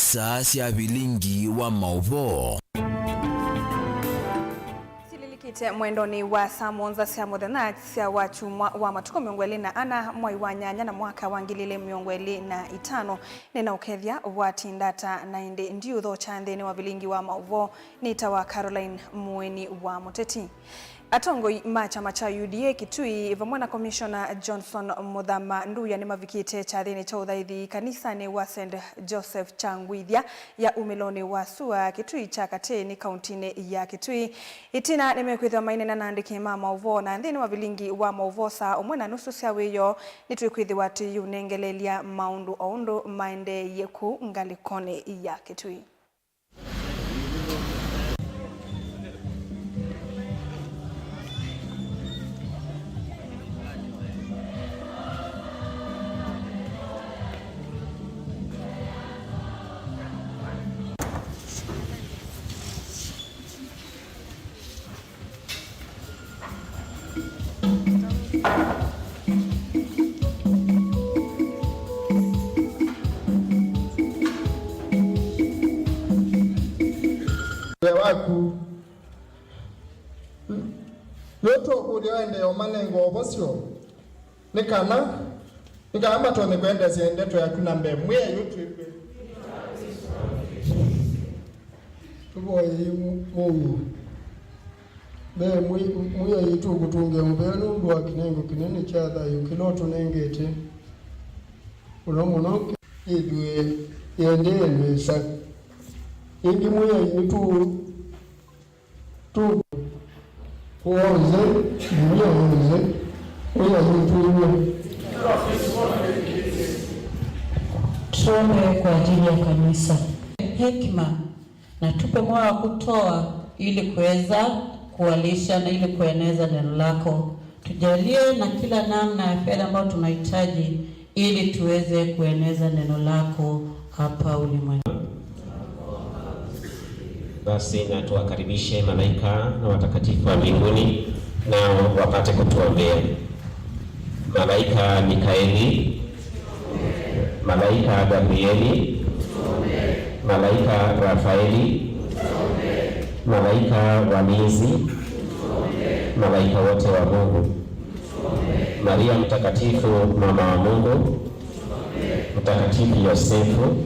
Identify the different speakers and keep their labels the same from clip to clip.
Speaker 1: saa cia bilingi wa mauvo
Speaker 2: sililikitia mwendoni wa saa monza cia muthenya cia wachumwa wa matuko miongweli na ana mwai wa nyanya na mwaka wa ngilile miongweli na itano nina ukethia wati ndata na indi ndiutho cha nthini wa bilingi wa mauvo nita wa Caroline Mueni wa Muteti. Atongoi machama cha UDA Kitui vamwe na Commissioner Johnson Muthama Nduya ni mavikite cha thini cha uthaithi kanisani wa St. Joseph Changwithia ya umiloni wa Sua Kitui cha Kateni kauntini ya Kitui. Itina nimekwithwa mainena na andiki mama uvo na thini wa bilingi wa mauvosa umwe na nusu cia wiyo nitwikwithwa tiyunengelelia maundu oundu maende yeku ngalikone ya Kitui.
Speaker 3: Waku yoto kuliende omanengo obosyo nikana nikama tone kwenda ziende to yakuna mbe mwe yoto tuboye mu be mwe yitu kutunge mbenu ndwa kinengo kinene cha da yukiloto nengete unomuno idwe yende nesa ingi mwe yitu tu kuoze mwe
Speaker 4: tuombe kwa ajili ya kanisa. Hekima na tupe moyo wa kutoa ili kuweza kuwalisha na ili kueneza neno lako. Tujalie na kila namna ya fedha ambayo tunahitaji ili tuweze kueneza neno lako hapa ulimwenguni.
Speaker 5: Basi na tuwakaribishe malaika na watakatifu wa mbinguni nao wapate kutuombea. Malaika Mikaeli, malaika Gabrieli, malaika Rafaeli, malaika walinzi, malaika wote wa Mungu, Maria mtakatifu mama wa Mungu, mtakatifu Yosefu.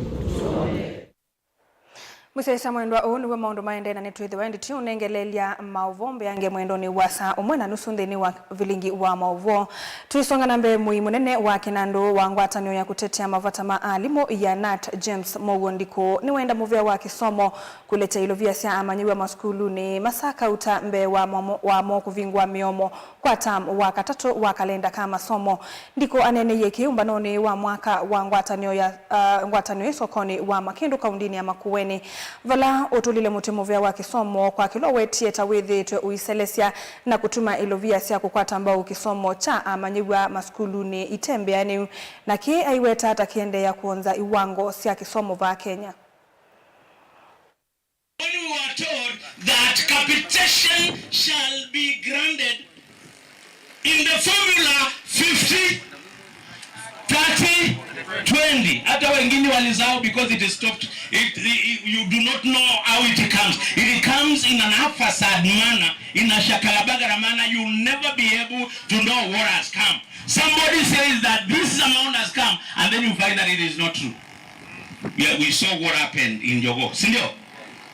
Speaker 2: Musesa mwendwa onu wa maundu maende na netwithwa ndi tiunengelelia mauvombe yange mwendoni wa saa umwe na nusu nthini wa vilingi wa mauvo. Tuisonga na mbe mui munene wa kinandu wa ngwatanio ya kutetea mavata maalimo ya Nat James Mogondiko ni wenda muvia wa kisomo kuleta ilovia sia amanyiwa maskulu ni masaka uta mbe wa mo kuvingwa miomo kwa tam wa katatu wa kalenda kama somo ndiko anene yeki umbanoni wa mwaka wa ngwatanio sokoni wa Makindu kaundini ya Makueni. Vala otulile mutimuvia wa kisomo kwa kilowe tieta withitwe uiselesia na kutuma ilovia sia kukwata mbao kisomo cha amanyiwa maskuluni itembeani na ki aiweta hata kiende ya kuonza iwango sia kisomo va Kenya.
Speaker 6: When we were told that capitation shall be granted in the formula 50, 30, 20. Hata wengine walizao because it is stopped. You do not know how it comes. It comes in an haphazard manner, in a shakalabagara manner. You'll never be able to know what has come. Somebody says that this amount has come, and then you find that it is not true. Yeah, we saw what happened in Jogo. Sindio?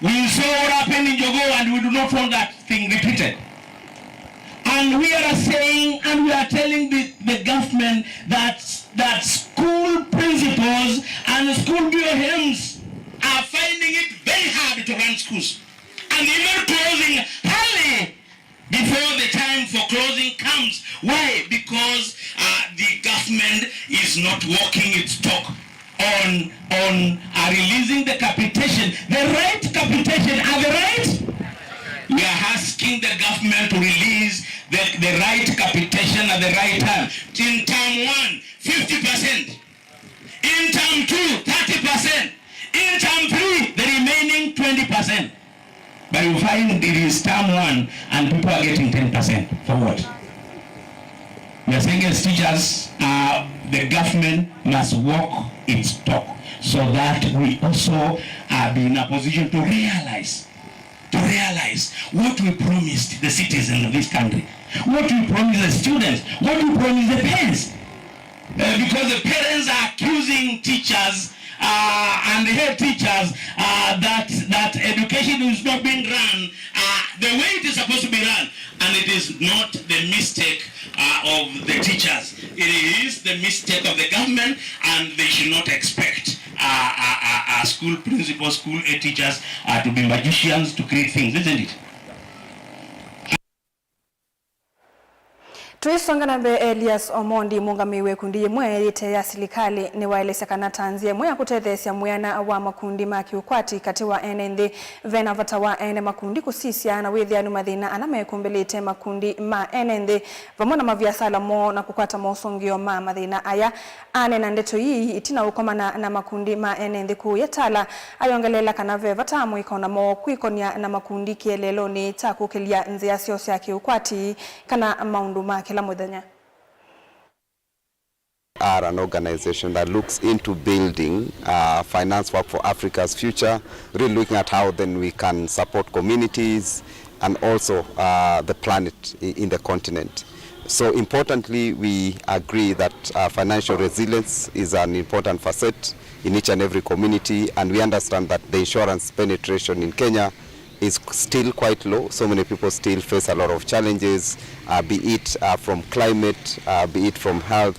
Speaker 6: We saw what happened in Jogo, and we do not want that thing repeated. And we are saying, and we are telling the government that school principals and school BOMs are finding it very hard to run schools. And even closing early before the time for closing comes. Why? Because the government is not walking its talk on releasing the capitation. The right capitation are the right. We are asking the government to release the right capitation at the right time. In term 1, 50%. In term 2, 30%. In term 3, the remaining 20%. But you find it is term 1 and people are getting 10%. For what? We are saying as teachers, the government must walk its talk so that we also be in a position to realize what we promised the citizens of this country, what we promised the students, what we promised the parents. Because the parents are accusing teachers and the head teachers that education is not being run the way it is supposed to be run, and it is not the mistake of the teachers. It is the mistake of the government, and they should not expect school principals, school teachers to be magicians to create things, isn't it?
Speaker 2: Tuisonga na mbe Elias Omondi mungamiwe kundi yemwe yite ya silikali ni waelesa kana tanzie mwe kutethesia mwana wa makundi makiukwati kati wa NND vena vata wa ene makundi kusisia na withia numathina anameekumbelete makundi ma NND vamona maviasala mo na kukwata mosongio ma mathina aya ane na ndeto hii itina ukomana na makundi ma NND kuyetala ayongelela kana vata mwikona mo kwikonia na makundi kielelo ni takukilia nzia siose ya kiukwati kana maundu kila mudanya.
Speaker 7: Are an organization that looks into building finance work for Africa's future, really looking at how then we can support communities and also the planet in the continent. So importantly, we agree that financial resilience is an important facet in each and every community, and we understand that the insurance penetration in Kenya is still quite low. So many people still face a lot of challenges, be it from climate, be it from health.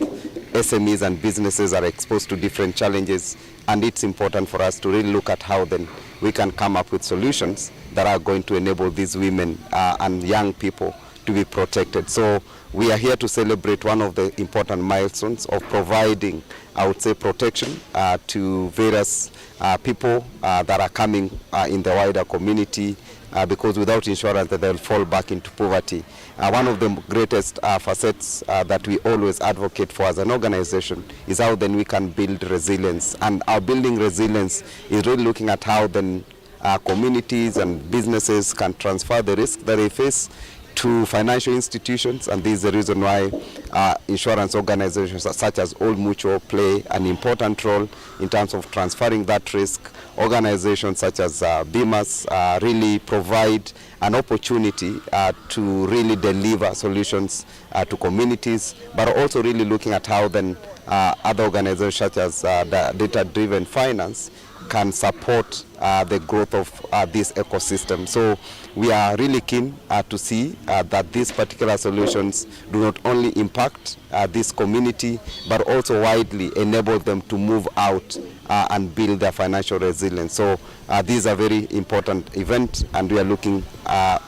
Speaker 7: SMEs and businesses are exposed to different challenges, and it's important for us to really look at how then we can come up with solutions that are going to enable these women and young people to be protected. So we are here to celebrate one of the important milestones of providing, I would say, protection to various people that are coming in the wider community, because without insurance they'll fall back into poverty. One of the greatest facets that we always advocate for as an organization is how then we can build resilience. And our building resilience is really looking at how then communities and businesses can transfer the risk that they face to financial institutions, and this is the reason why insurance organizations such as Old Mutual play an important role in terms of transferring that risk. Organizations such as BIMAS really provide an opportunity to really deliver solutions to communities, but also really looking at how then other organizations such as the data-driven finance can support the growth of this ecosystem. So we are really keen to see that these particular solutions do not only impact this community, but also widely enable them to move out and build their financial resilience. So these are very important events, and we are looking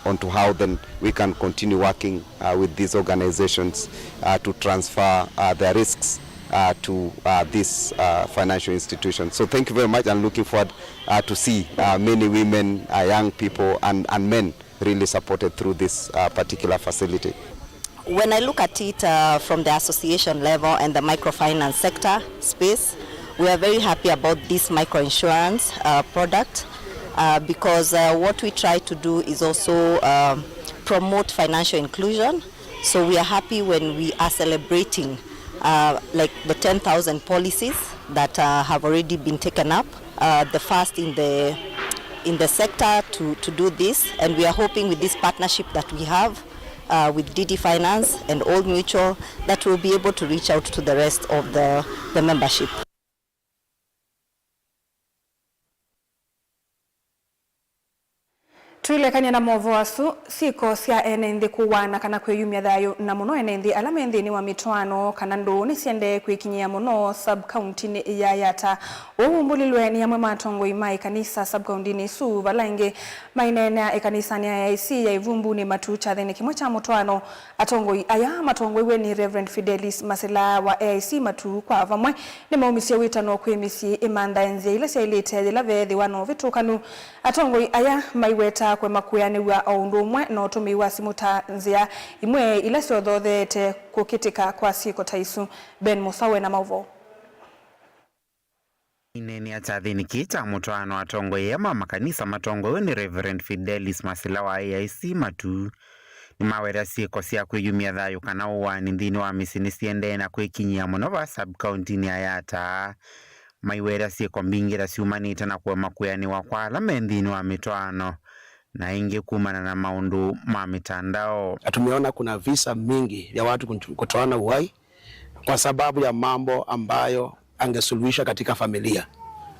Speaker 7: onto how then we can continue working with these organizations to transfer their risks to this financial institution. So thank you very much, and looking forward to see many women, young people and men really supported through this particular facility.
Speaker 8: When I look at it from the association level and the microfinance sector space, we are very happy about this microinsurance product because what we try to do is also promote financial inclusion. So we are happy when we are celebrating like the 10,000 policies that have already been taken up, the first in the sector to do this, and we are hoping with this partnership that we have with DD Finance and Old Mutual that we'll be able to reach out to the rest of the membership.
Speaker 2: Tuilekanya na movo asu siko sia NND kuwana kana kweyumya thayo na muno NND alama nthini wa mitwano kana nduni siende kwikinyia muno sub county ya Yata umbulilwe ni amwe matongo imai kanisa sub county ni su balange mainena ekanisa ni IC ya ivumbu ni matucha thene kimwe cha mutwano atongo aya matongo iwe ni Reverend Fidelis Masela wa IC matu kwa vamwe ni maumisia witano kwemisi imanda enze ile sia ilete la vethi wano vitukanu atongo aya maiweta kwe makuyani wa aundumwe na utumi wa simuta nzia imwe ila siodhothete kukitika kwa siko taisu. Ben Musawe na mauvo.
Speaker 9: Ineni atathini kita mutwano atongo yema makanisa matongo ni Reverend Fidelis Masela wa AIC matu imawera sieko cia kwiyumia thayu kana uwani nthini wa misini ciende na kwikinyia muno va sub-county ni Ayata maiwera sieko mbingira ciumanite na kuema kuyaniwa kwa ala me nthini wa mitwano na ingi kumana na maundu ma mitandao.
Speaker 10: Tumeona kuna visa mingi ya watu kutoana uhai kwa sababu ya mambo ambayo angesuluhisha katika familia,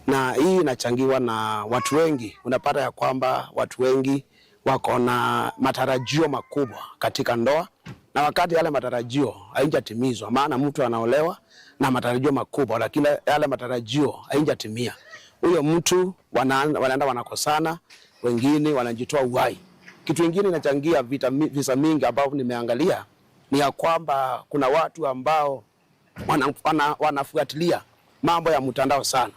Speaker 10: na hii inachangiwa na watu wengi. Unapata ya kwamba watu wengi wako na matarajio makubwa katika ndoa, na wakati yale matarajio haijatimizwa, maana mtu anaolewa na matarajio makubwa lakini yale matarajio haijatimia, huyo mtu wanaenda wanakosana, wengine wanajitoa uhai. Kitu kingine inachangia visa mingi ambao nimeangalia ni ya kwamba kuna watu ambao wanafuatilia mambo ya mtandao sana.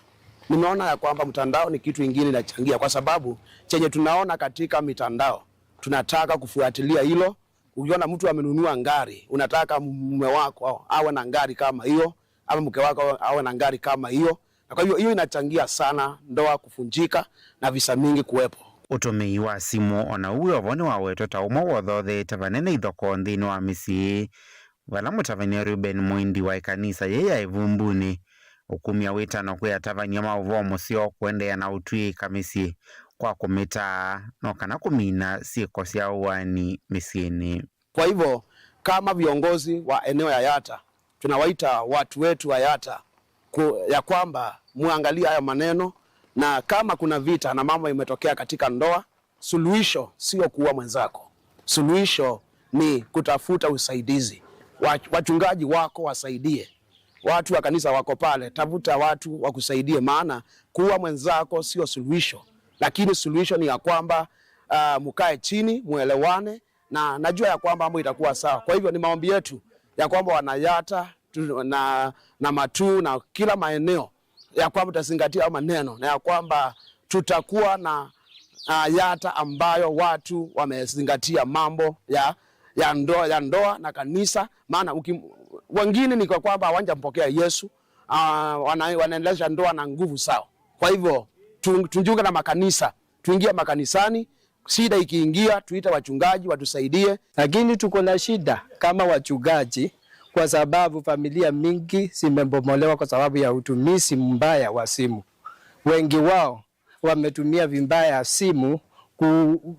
Speaker 10: Nimeona ya kwamba mtandao ni kitu kingine inachangia, kwa sababu chenye tunaona katika mitandao tunataka kufuatilia hilo. Ukiona mtu amenunua ngari, unataka mume wako awe na ngari kama hiyo, ama mke wako awe na ngari kama hiyo. Na kwa hiyo inachangia sana ndoa kufunjika na visa mingi kuwepo.
Speaker 9: Utumii wa simu ona uwe ovoni wa wetu taumo wothothete vanene ithoko nthini wa misii wala mutavania Ruben Muindi wa ikanisa yeye aivumbuni ukumia witano kwi atavania mauvo musio kuendea na utui kamisi kwa kumita no kana kumina sieko cia uwani misiini.
Speaker 10: Kwa hivyo kama viongozi wa eneo ya Ayata tunawaita watu wetu wa Ayata ya kwamba muangalia haya maneno, na kama kuna vita na mambo imetokea katika ndoa, suluhisho sio kuua mwenzako. Suluhisho ni kutafuta usaidizi. Wachungaji wako wasaidie. Watu wa kanisa wako pale, tafuta watu wakusaidie, maana kuua mwenzako sio suluhisho. Lakini suluhisho ni ya kwamba mkae chini, muelewane, na najua ya kwamba mambo itakuwa sawa. Kwa hivyo ni maombi yetu ya kwamba Wanayata na Matu na kila maeneo ya kwamba tutazingatia maneno, na ya kwamba tutakuwa na Ayata ambayo watu wamezingatia mambo ya ndoa na kanisa. Maana wengine ni kwa kwamba hawajampokea Yesu, wanaendeleza ndoa na nguvu sawa. Kwa hivyo tujiunge na makanisa, tuingie makanisani, shida ikiingia tuita wachungaji watusaidie.
Speaker 11: Lakini tuko na shida kama wachungaji kwa sababu familia mingi zimebomolewa kwa sababu ya utumizi mbaya wa simu. Wengi wao wametumia vibaya simu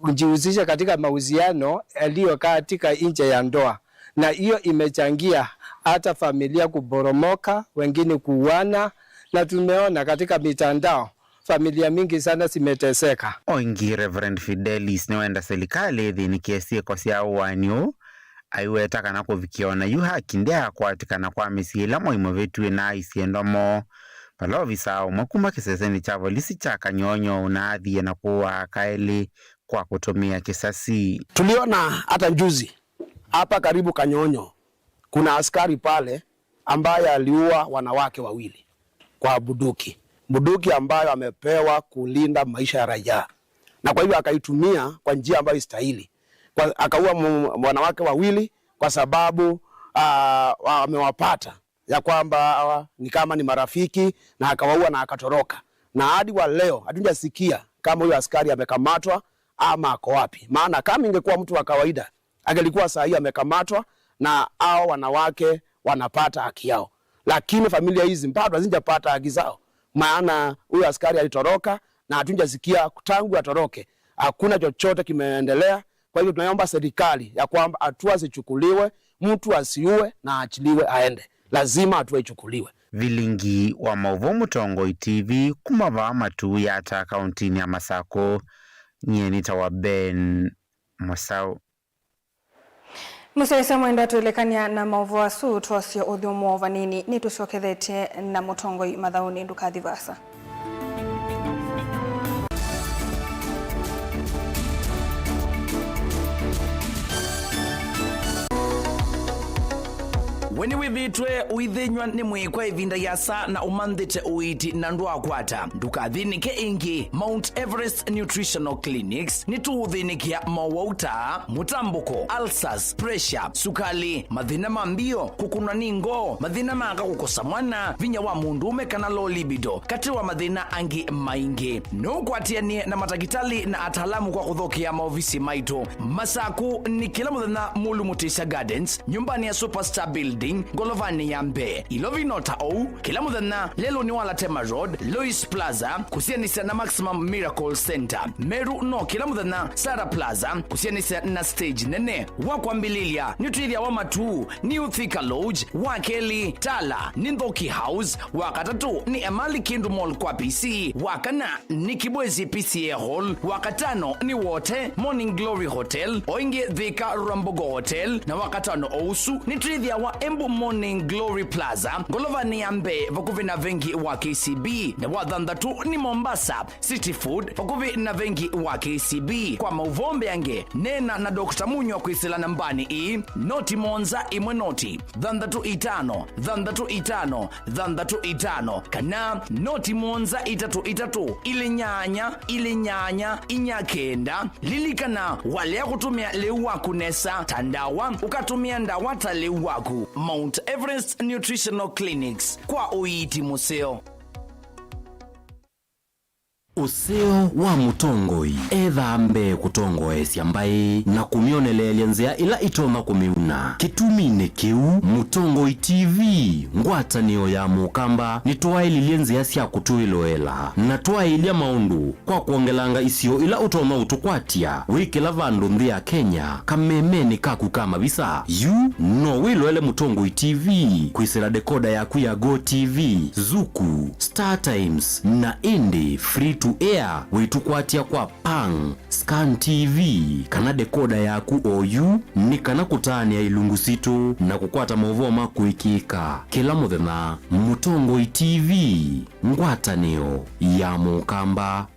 Speaker 11: kujihusisha katika mahusiano yaliyo katika nje ya ndoa, na hiyo imechangia hata familia kuboromoka, wengine kuuana, na tumeona katika mitandao familia mingi sana zimeteseka.
Speaker 9: Oingi Reverend Fidelis niwenda serikali thini kiesi kwa cia uwanyu aiweta kana kuvikiona yu haki ndia kwatikana kwa misila moimo vetu na isiendomo palovi sao makuma kiseseni cha polisi cha Kanyonyo unaadhie na kuwa kaeli kwa kutumia kisasi.
Speaker 10: Tuliona hata juzi hapa karibu Kanyonyo kuna askari pale ambaye aliua wanawake wawili kwa bunduki ambayo amepewa kulinda maisha ya raia, na kwa hivyo akaitumia kwa njia ambayo istahili. Akaua wanawake wawili kwa sababu amewapata ya kwamba ni kama ni marafiki, na akawaua na akatoroka. Na hadi wa leo hatujasikia kama huyo askari amekamatwa ama ako wapi. Maana kama ingekuwa mtu wa kawaida angelikuwa saa hii amekamatwa na hao wanawake wanapata haki yao, lakini familia hizi bado hazijapata haki zao. Maana huyo askari alitoroka na hatujasikia tangu atoroke hakuna chochote kimeendelea. Kwa hivyo tunaomba serikali ya kwamba hatua zichukuliwe, mtu asiue na achiliwe aende. Lazima hatua ichukuliwe.
Speaker 9: Vilingi wa Mauvo Mutongo TV kumava Matu Yata kauntini ya Masako nyenita wa Ben Mosau.
Speaker 2: Musese mwenda tuelekania na Mauvo asu tuosio udhumo vanini ni tushokethete na Mutongo mathauni ndukathivasa.
Speaker 12: weni withitwe uithinywa ni mwikwa ivinda yasa na umanthite uiti na ndwa kwata ndukathinike ingi. Mount Everest Nutritional Clinics ni tuuthinikia mawauta, mutambuko, ulcers, pressure, sukali, mathina mambio, kukuna ningo, mathina manga kukosa mwana, vinya wa mundume kana low libido, kati wa mathina angi maingi. Nukwatianie na matagitali na atalamu kwa kuthokia maofisi maitu. Masaku ni kila muthenya Mulu Mutisha Gardens, nyumbani ya Superstar Building, Golovani ya Mbe. Ilovinota ou, kila muthenya lelo ni wala Tema Road, Lois Plaza, kusianisa na Maximum Miracle Center. Meru no kila muthenya Sara Plaza, kusianisa na stage nene. Wakwambililia, Nutrithia wa Matu, New Thika Lodge, Wakeli, Tala, Nindhoki House, wakatatu ni Emali Kindu Mall kwa PC, wakana ni Kibwezi PCA Hall, wakatano ni Wote Morning Glory Hotel, oinge Thika Rambogo Hotel, na wakatano ousu ni Trithia wa Embu Morning Glory Plaza, Golovani ya Mbe vakuvi na vengi wa KCB, na wathandatu ni Mombasa City Food vakuvi na vengi wa KCB. Kwa mauvombe yange nena na Dr. Munyo kwisila nambani noti monza imwe noti thandatu itano kana noti monza itatu ile nyanya inyakenda lilikana wale ya kutumia leu waku nesa tandawa ukatumia ndawata leu waku. Mount Everest Nutritional Clinics kwa uiti museo.
Speaker 13: Useo wa mutongoi ethambe kutongoesya mbai na kumionelelya nzia ila itoma kumiuna kitumine kiu. Mutongoi TV ngwatanio ya mukamba ni twaililie nzia sya kutuiloela na twailia maundu kwa kuongelanga isio ila utoma utukwatia wikila vandu nthi ya Kenya kamemeni kaku kama visa yu no wiloele Mutongoi TV kwisira dekoda yaku ya Go TV, Zuku, Star Times na Indie Free to Air witukwatia kwa Pang, Scan TV kana dekoda yaku OU ni kana kutania ilungu situ na kukwata mauvoo makuikika kila muthenya. Mutongoi TV ngwatanio ya mukamba.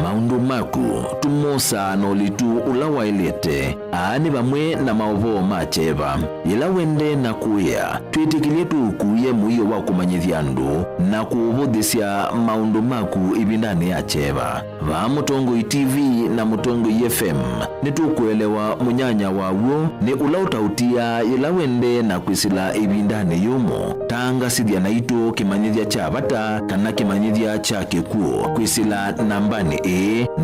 Speaker 1: Maundu maku tumosa nolitu ulawailete aani bamwe na mauvoo macheva ila wende na kuya twitikilie tukuye muyo wa kumanyithia ndu na kuuvudhisya maundu maku ibindani ya cheva. Va Mutongoi TV na Mutongoi FM ni tukuelewa munyanya wawo ni ulautautia ila wende na kwisila ibindani yumo tanga sidhia na ito kimanyithia cha bata kana kimanyithia cha kikuo kwisila nambani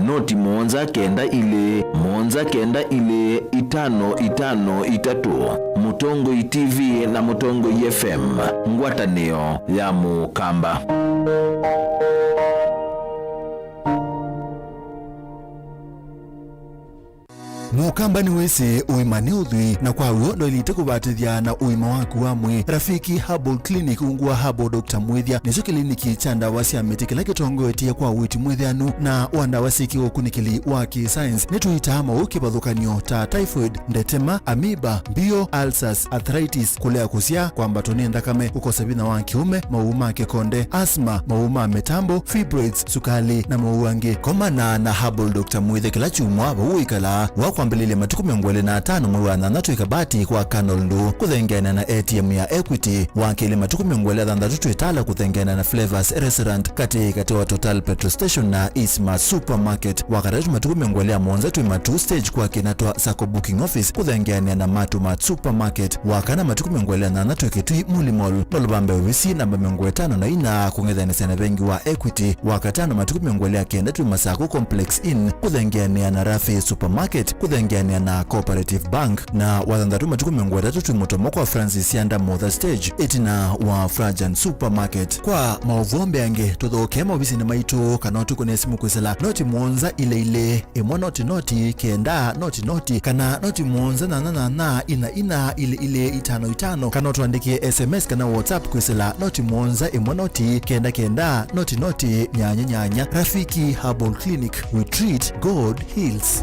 Speaker 1: noti monza kenda ile 553. Mutongoi TV na Mutongoi FM ngwatanio ya mukamba.
Speaker 14: Mukamba ni wese uimane udhui na kwa uo ndo ilite kubatithia na uima waku wa mwi. Rafiki Herbal Clinic ungua Herbal Dr. Mwithia niso kliniki cha ndawa cia miti kila kitongoetie kwa witi mwithianu na wandawa siki ukunikili wa ki-science nituita mauki bathukanio ta typhoid, ndetema, amiba, bio, ulcers, arthritis, kulea kusia kwa mbatoni ndakame, ukosa bina wa kiume, mauma kekonde, asma, mauma metambo, fibroids, sukali na mauange. Komana na Herbal Dr. Mwithia kila chumwa uikala wakwambilile matuku 25 mwezi wa nana tuikabati kwa kanolndu kuthengena na ATM ya Equity wakili matuku 23 itala kuthengena na Flavors Restaurant kati wa Total Petrol Station na Isma Supermarket wakati matuku 21 tuimatu stage kwa kinatwa Sako Booking Office kuthengena na Matumat Supermarket wakana matuku 28 tuikitui Mulimall nolubambe wisi namba 5 na ina kungethene sana bengi wa Equity wakatano matuku 29 tuimasako Complex Inn kuthengena na Rafi Supermarket kuthengeania na Cooperative Bank na wathandatu matuku 3 tuimotomo kwa Francis Yanda Mother Stage itina wa Frajan Supermarket. Kwa mauvombe yange tuthoke mobisi na maitu kana tukone simu kwisela noti monza ile imwa noti kenda noti kana noti monza na ina ile 55 kana tuandikie SMS kana WhatsApp kwisela noti monza imwa noti kenda noti nyanya. Rafiki Herbal Clinic, we treat, God heals.